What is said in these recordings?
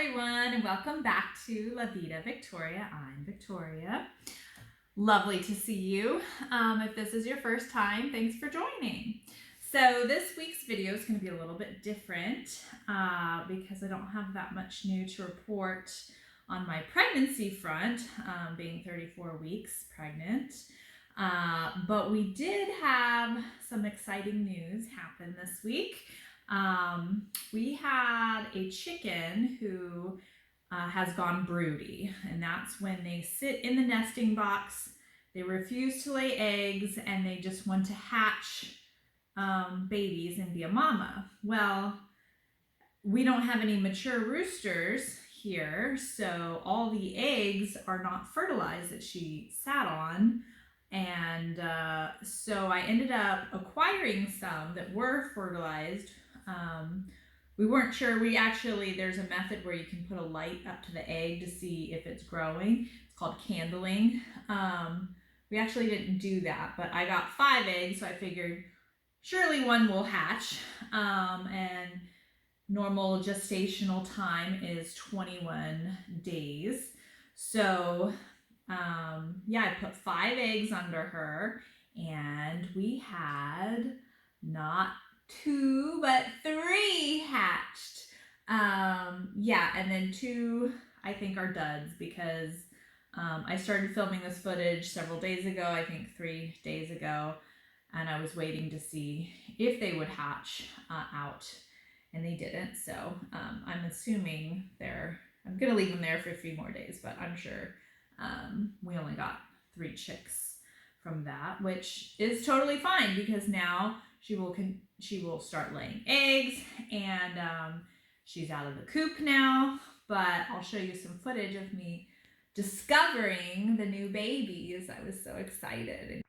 everyone, and welcome back to La Vida Victoria. I'm Victoria. Lovely to see you. If this is your first time, thanks for joining. So this week's video is going to be a little bit different because I don't have that much new to report on my pregnancy front, being 34 weeks pregnant. But we did have some exciting news happen this week. We had a chicken who has gone broody, and that's when they sit in the nesting box, they refuse to lay eggs, and they just want to hatch babies and be a mama. Well, we don't have any mature roosters here, so all the eggs are not fertilized that she sat on. And so I ended up acquiring some that were fertilized. We weren't sure. There's a method where you can put a light up to the egg to see if it's growing. It's called candling. We actually didn't do that, but I got 5 eggs, so I figured surely one will hatch. And normal gestational time is 21 days. So I put 5 eggs under her, and we had not 2 but 3 hatched. And then 2 I think are duds because I started filming this footage several days ago, I think 3 days ago, and I was waiting to see if they would hatch out, and they didn't. So I'm assuming I'm gonna leave them there for a few more days, but I'm sure we only got 3 chicks from that, which is totally fine because now she will start laying eggs, and she's out of the coop now. But I'll show you some footage of me discovering the new babies. I was so excited.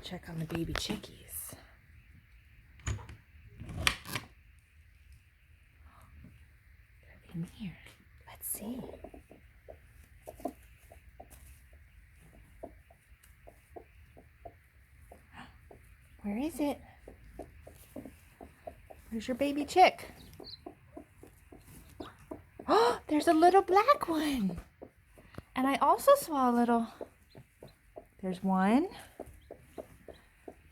Check on the baby chickies. They're in here. Let's see. Where is it? Where's your baby chick? Oh, there's a little black one. And I also saw a little. There's one.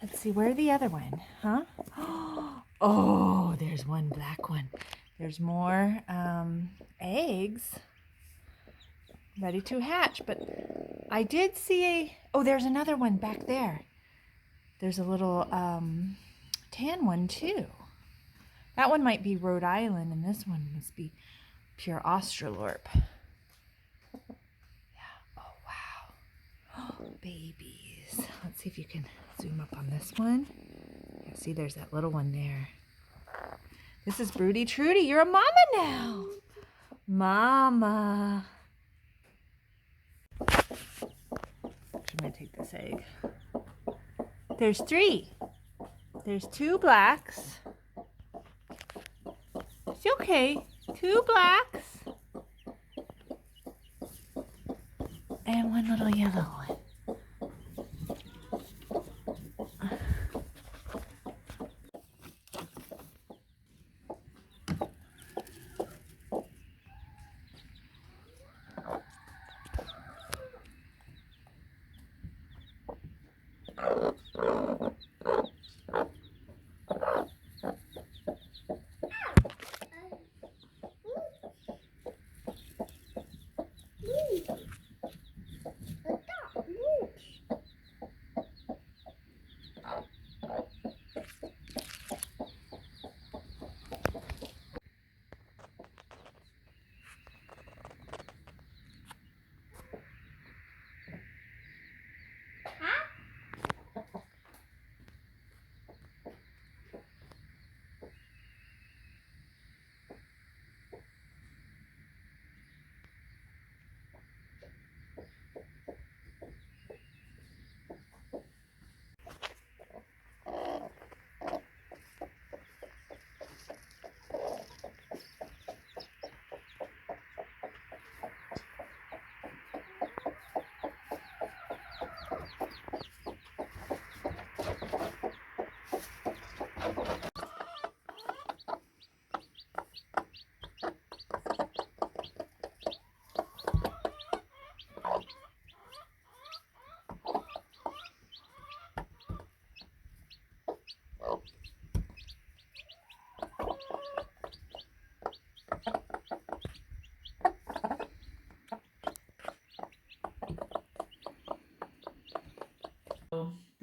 Let's see, where's the other one? Huh? Oh, there's one black one. There's more eggs ready to hatch, but I did see there's another one back there. There's a little tan one too. That one might be Rhode Island, and this one must be pure Australorp. Yeah. Oh, wow. Oh, babies. Let's see if you can zoom up on this one. See, there's that little one there. This is Broody Trudy. You're a mama now. Mama. I'm going to take this egg. There's 3. There's 2 blacks. It's okay. 2 blacks. And 1 little yellow one.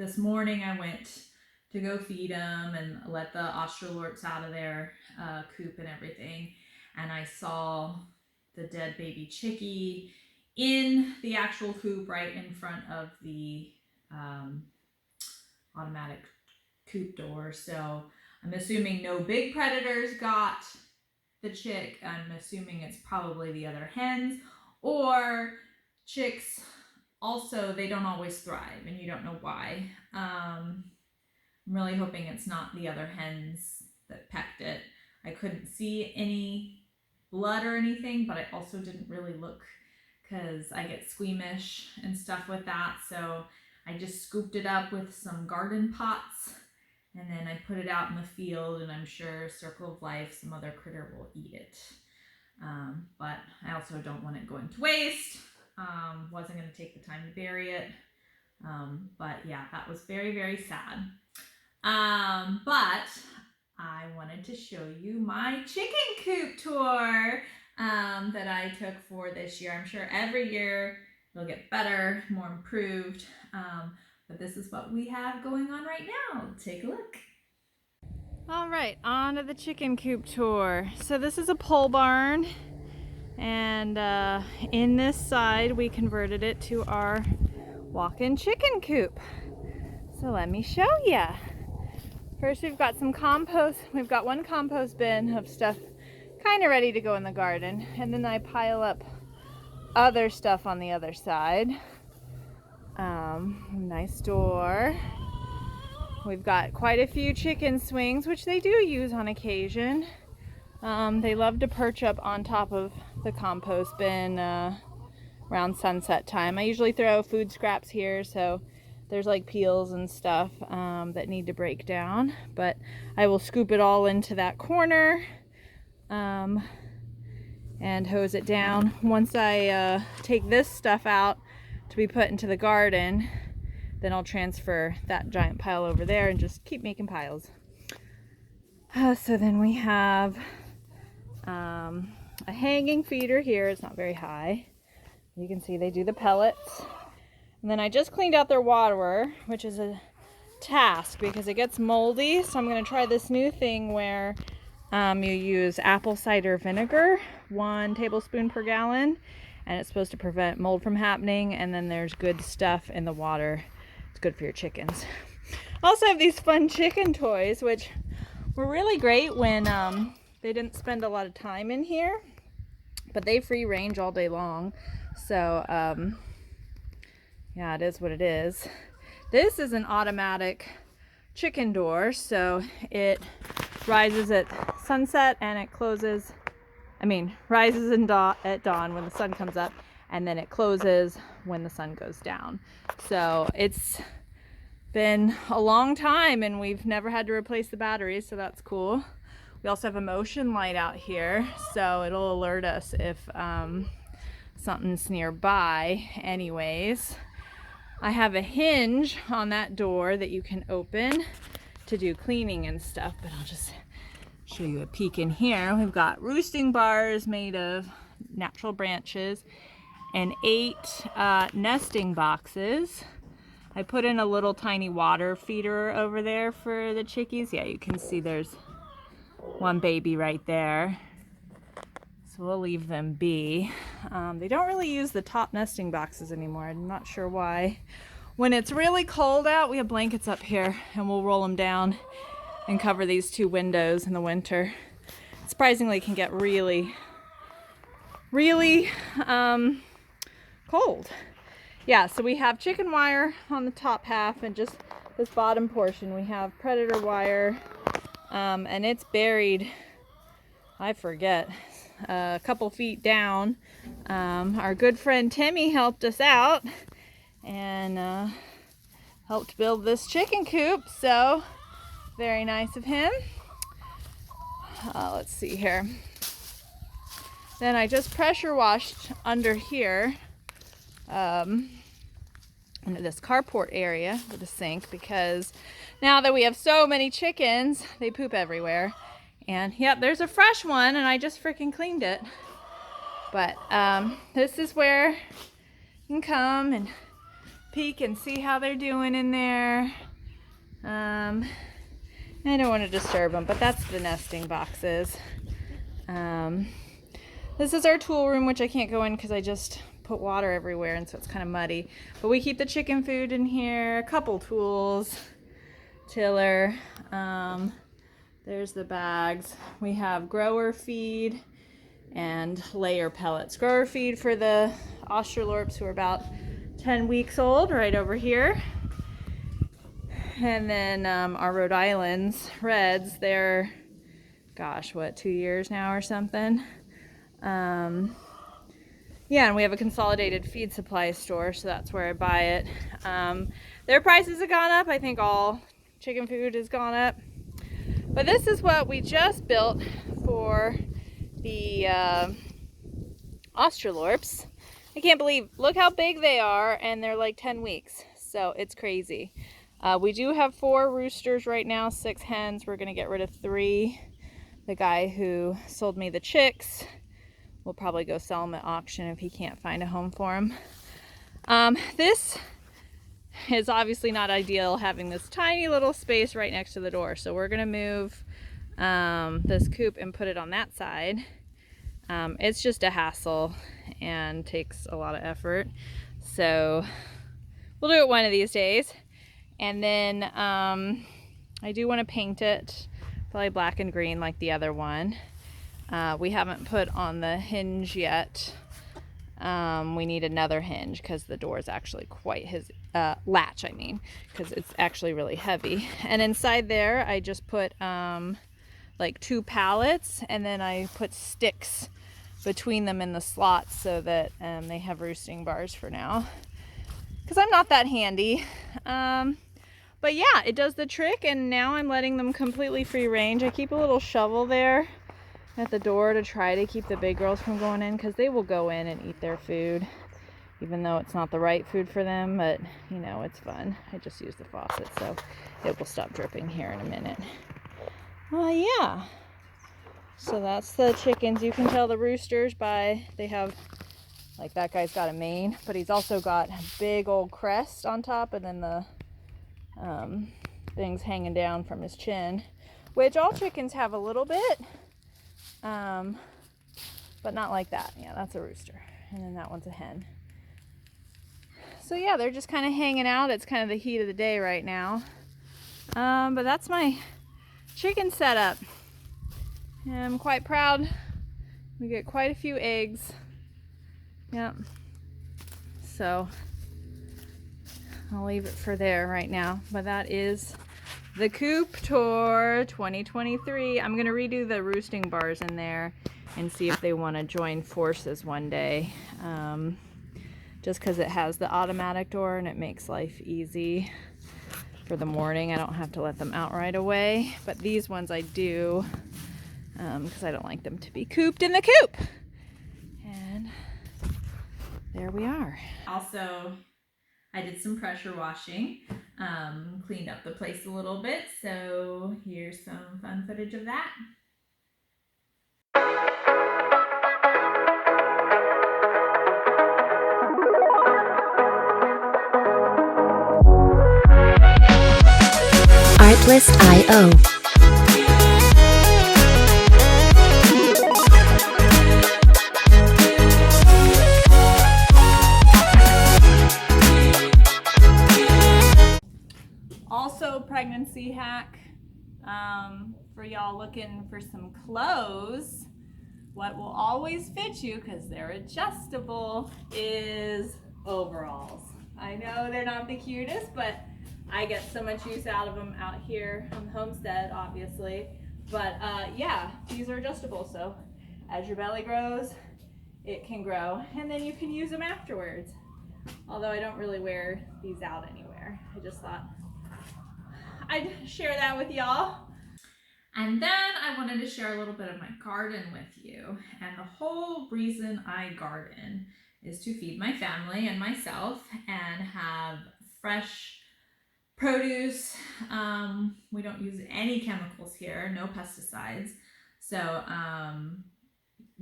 this morning I went to go feed them and let the Australorps out of their coop and everything. And I saw the dead baby chickie in the actual coop right in front of the automatic coop door. So I'm assuming no big predators got the chick. I'm assuming it's probably the other hens, or chicks also, they don't always thrive and you don't know why. I'm really hoping it's not the other hens that pecked it. I couldn't see any blood or anything, but I also didn't really look because I get squeamish and stuff with that. So I just scooped it up with some garden pots and then I put it out in the field, and I'm sure Circle of Life, some other critter will eat it. But I also don't want it going to waste. Wasn't going to take the time to bury it. But yeah, that was very, very sad. But I wanted to show you my chicken coop tour that I took for this year. I'm sure every year it'll get better, more improved. But this is what we have going on right now. Take a look. All right, on to the chicken coop tour. So this is a pole barn, and in this side we converted it to our walk-in chicken coop. So let me show you. First we've got some compost. We've got one compost bin of stuff kind of ready to go in the garden, and then I pile up other stuff on the other side. Nice door. We've got quite a few chicken swings, which they do use on occasion. They love to perch up on top of the compost bin around sunset time. I usually throw food scraps here, so there's like peels and stuff that need to break down, but I will scoop it all into that corner and hose it down. Once I take this stuff out to be put into the garden, then I'll transfer that giant pile over there and just keep making piles. So then we have a hanging feeder here. It's not very high. You can see they do the pellets. And then I just cleaned out their waterer, which is a task because it gets moldy. So I'm going to try this new thing where you use apple cider vinegar, 1 tablespoon per gallon, and it's supposed to prevent mold from happening. And then there's good stuff in the water. It's good for your chickens. I also have these fun chicken toys, which were really great when they didn't spend a lot of time in here, but they free range all day long. So yeah, it is what it is. This is an automatic chicken door, so it rises at sunset and it closes, rises at dawn when the sun comes up, and then it closes when the sun goes down. So it's been a long time and we've never had to replace the batteries, so that's cool. We also have a motion light out here, so it'll alert us if something's nearby. Anyways, I have a hinge on that door that you can open to do cleaning and stuff, but I'll just show you a peek in here. We've got roosting bars made of natural branches and 8 nesting boxes. I put in a little tiny water feeder over there for the chickies. Yeah, you can see there's one baby right there. So we'll leave them be. They don't really use the top nesting boxes anymore. I'm not sure why. When it's really cold out, we have blankets up here and we'll roll them down and cover these 2 windows in the winter. Surprisingly, it can get really, really cold. Yeah, so we have chicken wire on the top half, and just this bottom portion we have predator wire, and it's buried, I forget, a couple feet down. Our good friend Timmy helped us out and helped build this chicken coop, so very nice of him. Let's see here. Then I just pressure washed under here, into this carport area with a sink, because now that we have so many chickens, they poop everywhere. And yep, there's a fresh one and I just freaking cleaned it. But this is where you can come and peek and see how they're doing in there. I don't want to disturb them, but that's the nesting boxes. This is our tool room, which I can't go in because I just put water everywhere and so it's kind of muddy. But we keep the chicken food in here, a couple tools, tiller. There's the bags. We have grower feed and layer pellets. Grower feed for the Australorps who are about 10 weeks old, right over here. And then our Rhode Islands Reds, they're, gosh, what, 2 years now or something. Yeah, and we have a consolidated feed supply store, so that's where I buy it. Their prices have gone up. I think all chicken food has gone up. But this is what we just built for the Australorps. I can't believe, look how big they are, and they're like 10 weeks, so it's crazy. We do have 4 roosters right now, 6 hens. We're gonna get rid of 3. The guy who sold me the chicks will probably go sell them at auction if he can't find a home for them. This is obviously not ideal, having this tiny little space right next to the door, so we're gonna move this coop and put it on that side. It's just a hassle and takes a lot of effort, so we'll do it one of these days. And then I do want to paint it probably black and green like the other one. We haven't put on the hinge yet. We need another hinge because the door is actually quite latch, I mean, because it's actually really heavy. And inside there I just put like 2 pallets, and then I put sticks between them in the slots so that they have roosting bars for now, because I'm not that handy. But yeah, it does the trick, and now I'm letting them completely free range. I keep a little shovel there at the door to try to keep the big girls from going in, because they will go in and eat their food, even though it's not the right food for them, but you know, it's fun. I just use the faucet, so it will stop dripping here in a minute. Yeah. So that's the chickens. You can tell the roosters by, they have, like that guy's got a mane, but he's also got a big old crest on top, and then the things hanging down from his chin, which all chickens have a little bit, but not like that. Yeah, that's a rooster, and then that one's a hen. So yeah, they're just kind of hanging out. It's kind of the heat of the day right now, but that's my chicken setup. And I'm quite proud. We get quite a few eggs. Yep. So I'll leave it for there right now. But that is the Coop tour 2023. I'm gonna redo the roosting bars in there and see if they want to join forces one day. Just because it has the automatic door and it makes life easy for the morning. I don't have to let them out right away. But these ones I do, because I don't like them to be cooped in the coop. And there we are. Also, I did some pressure washing, cleaned up the place a little bit, so here's some fun footage of that. Artlist.io. Also, pregnancy hack for y'all looking for some clothes. What will always fit you, because they're adjustable, is overalls. I know they're not the cutest, but I get so much use out of them out here on the homestead, obviously. But yeah, these are adjustable, so as your belly grows, it can grow, and then you can use them afterwards. Although I don't really wear these out anywhere. I just thought I'd share that with y'all. And then I wanted to share a little bit of my garden with you. And the whole reason I garden is to feed my family and myself and have fresh produce. We don't use any chemicals here, no pesticides. So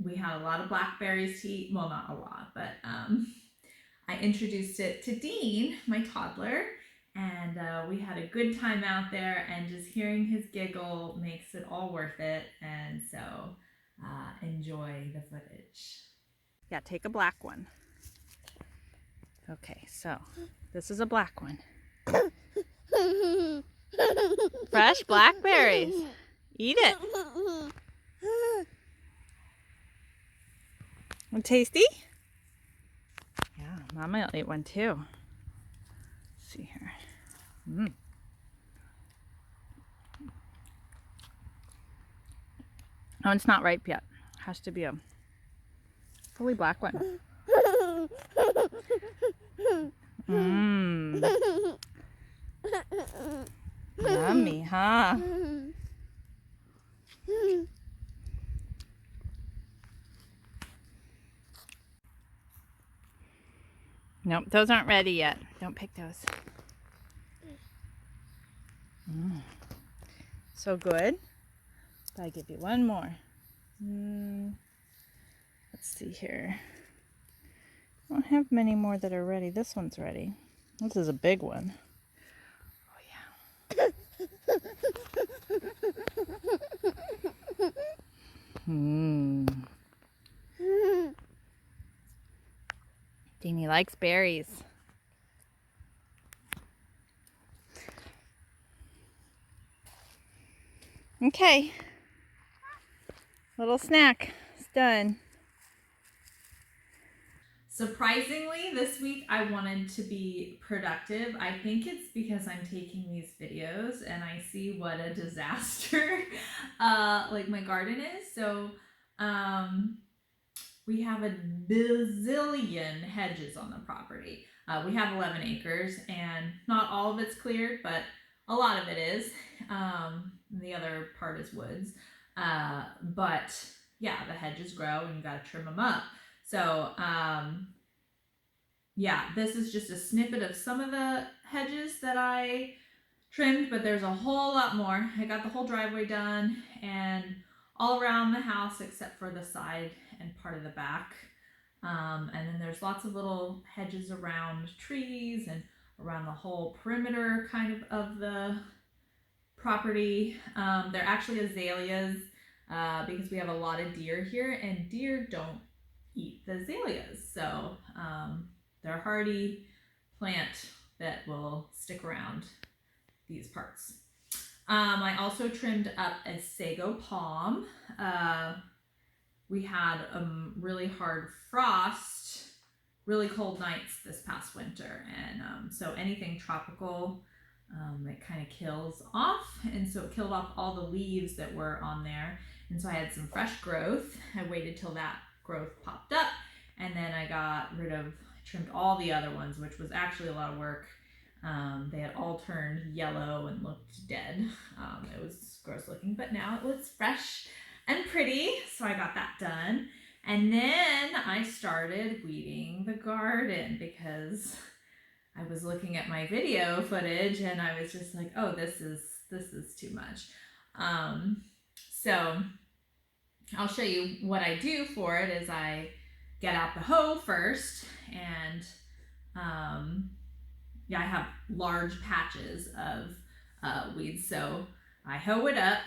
we had a lot of blackberries to eat. Well, not a lot, but I introduced it to Dean, my toddler, and we had a good time out there, and just hearing his giggle makes it all worth it. And so enjoy the footage. Yeah, take a black one. Okay, so this is a black one. Fresh blackberries. Eat it. Tasty? Yeah, Mama will eat one too. Let's see here. Oh, it's not ripe yet. Has to be a fully black one. Yummy, huh? Nope, those aren't ready yet. Don't pick those. So good. I'll give you one more. Let's see here. I don't have many more that are ready. This one's ready. This is a big one. Oh yeah. Deanie likes berries. Okay. Little snack. It's done. Surprisingly, this week I wanted to be productive. I think it's because I'm taking these videos and I see what a disaster like my garden is. So we have a bazillion hedges on the property. We have 11 acres and not all of it's cleared, but a lot of it is. The other part is woods. But yeah, the hedges grow and you got to trim them up. So yeah, this is just a snippet of some of the hedges that I trimmed, but there's a whole lot more. I got the whole driveway done and all around the house except for the side and part of the back. And then there's lots of little hedges around trees and around the whole perimeter kind of the property. They're actually azaleas because we have a lot of deer here and deer don't eat the azaleas. So they're a hardy plant that will stick around these parts. I also trimmed up a sago palm. We had a really hard frost, really cold nights this past winter. And so anything tropical, it kind of kills off. And so it killed off all the leaves that were on there. And so I had some fresh growth. I waited till that growth popped up. And then I trimmed all the other ones, which was actually a lot of work. They had all turned yellow and looked dead. It was gross looking, but now it looks fresh and pretty. So I got that done. And then I started weeding the garden because I was looking at my video footage and I was just like, oh, this is too much. So I'll show you what I do for it is I get out the hoe first and yeah, I have large patches of weeds. So I hoe it up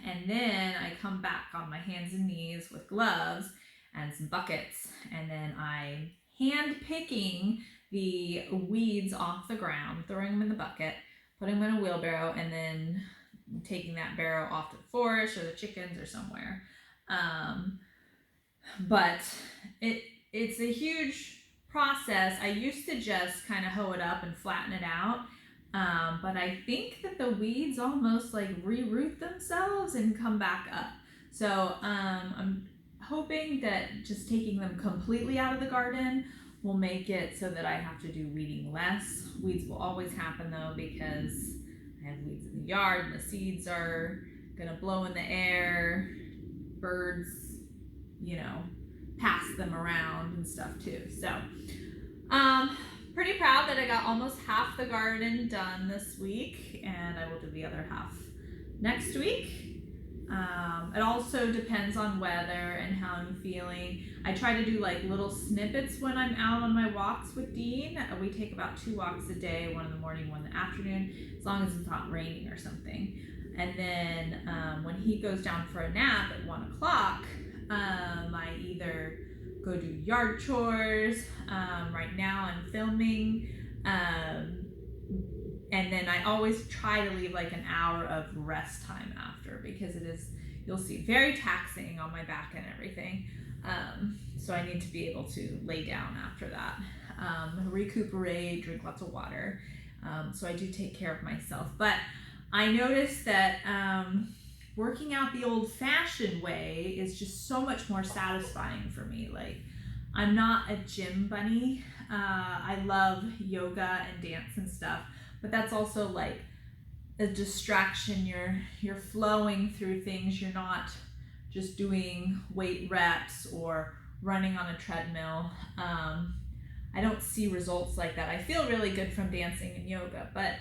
and then I come back on my hands and knees with gloves and some buckets. And then I hand picking the weeds off the ground, throwing them in the bucket, putting them in a wheelbarrow, and then taking that barrow off to the forest or the chickens or somewhere. But it's a huge process. I used to just kind of hoe it up and flatten it out. But I think that the weeds almost like reroot themselves and come back up. So I'm hoping that just taking them completely out of the garden will make it so that I have to do weeding less. Weeds will always happen though because I have weeds in the yard and the seeds are gonna blow in the air. Birds, pass them around and stuff too. So pretty proud that I got almost half the garden done this week and I will do the other half next week. It also depends on weather and how I'm feeling. I try to do like little snippets when I'm out on my walks with Dean. We take about 2 walks a day, one in the morning, one in the afternoon, as long as it's not raining or something. And then when he goes down for a nap at 1 o'clock, I either go do yard chores. Right now I'm filming. And then I always try to leave like an hour of rest time after, because it is, you'll see, very taxing on my back and everything. So I need to be able to lay down after that, recuperate, drink lots of water. So I do take care of myself. But I noticed that working out the old-fashioned way is just so much more satisfying for me. Like, I'm not a gym bunny. I love yoga and dance and stuff, but that's also like a distraction. You're flowing through things. You're not just doing weight reps or running on a treadmill. I don't see results like that. I feel really good from dancing and yoga, but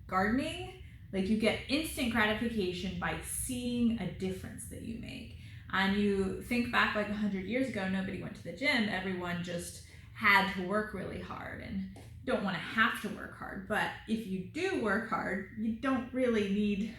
gardening, like, you get instant gratification by seeing a difference that you make. And you think back like 100 years ago, nobody went to the gym. Everyone just had to work really hard, and don't want to have to work hard. But if you do work hard, you don't really need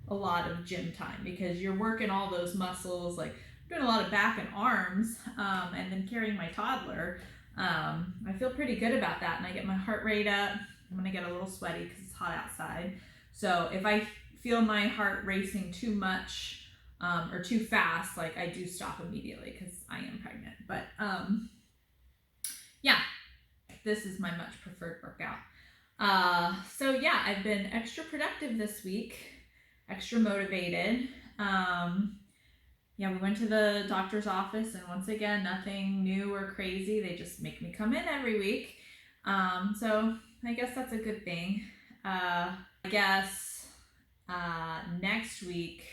a lot of gym time, because you're working all those muscles. Like, I'm doing a lot of back and arms, and then carrying my toddler. I feel pretty good about that, and I get my heart rate up. I'm gonna get a little sweaty because it's hot outside. So if I feel my heart racing too much or too fast, like, I do stop immediately because I am pregnant. But yeah, this is my much preferred workout. So yeah, I've been extra productive this week, extra motivated. Yeah, we went to the doctor's office, and once again, nothing new or crazy. They just make me come in every week. So I guess that's a good thing. I guess next week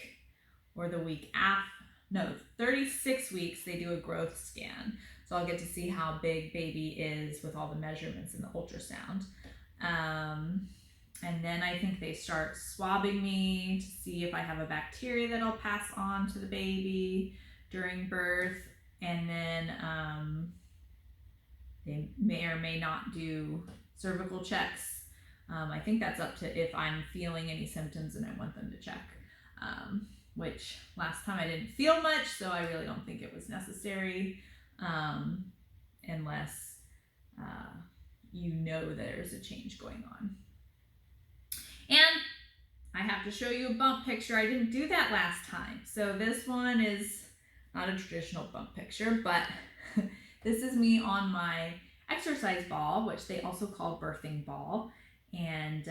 or the week after, no, 36 weeks, they do a growth scan. So I'll get to see how big baby is with all the measurements in the ultrasound. And then I think they start swabbing me to see if I have a bacteria that I'll pass on to the baby during birth. And then they may or may not do cervical checks. I think that's up to if I'm feeling any symptoms and I want them to check. Which last time I didn't feel much, so I really don't think it was necessary, unless you know there's a change going on. And I have to show you a bump picture. I didn't do that last time. So this one is not a traditional bump picture, but this is me on my exercise ball, which they also call birthing ball. And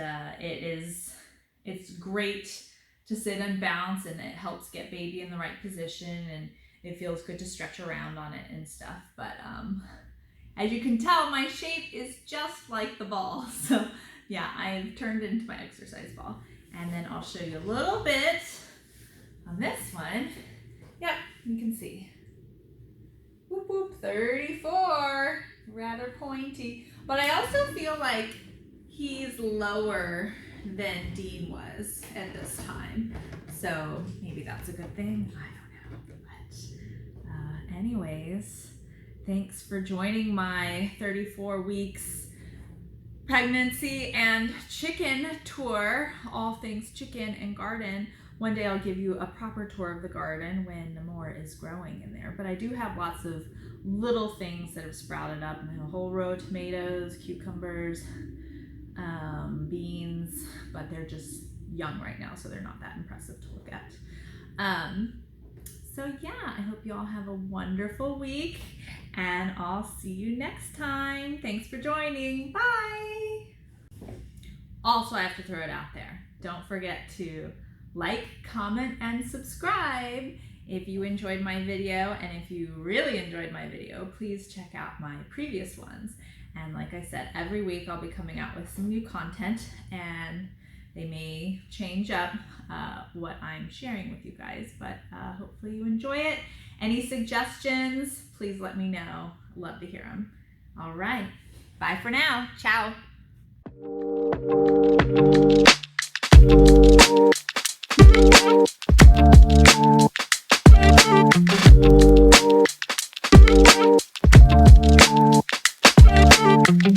it's great to sit and bounce, and it helps get baby in the right position, and it feels good to stretch around on it and stuff. But as you can tell, my shape is just like the ball. So yeah, I've turned it into my exercise ball. And then I'll show you a little bit on this one. Yep, you can see. Whoop whoop, 34, rather pointy. But I also feel like he's lower than Dean was at this time. So maybe that's a good thing. I don't know. But anyways, thanks for joining my 34 weeks pregnancy and chicken tour, all things chicken and garden. One day I'll give you a proper tour of the garden when more is growing in there. But I do have lots of little things that have sprouted up, and a whole row of tomatoes, cucumbers, beans, but they're just young right now, so they're not that impressive to look at. So yeah, I hope you all have a wonderful week, and I'll see you next time. Thanks for joining. Bye. Also, I have to throw it out there. Don't forget to like, comment, and subscribe if you enjoyed my video. And if you really enjoyed my video, please check out my previous ones. And like I said, every week I'll be coming out with some new content, and they may change up what I'm sharing with you guys, but hopefully you enjoy it. Any suggestions, please let me know. Love to hear them. All right, bye for now. Ciao.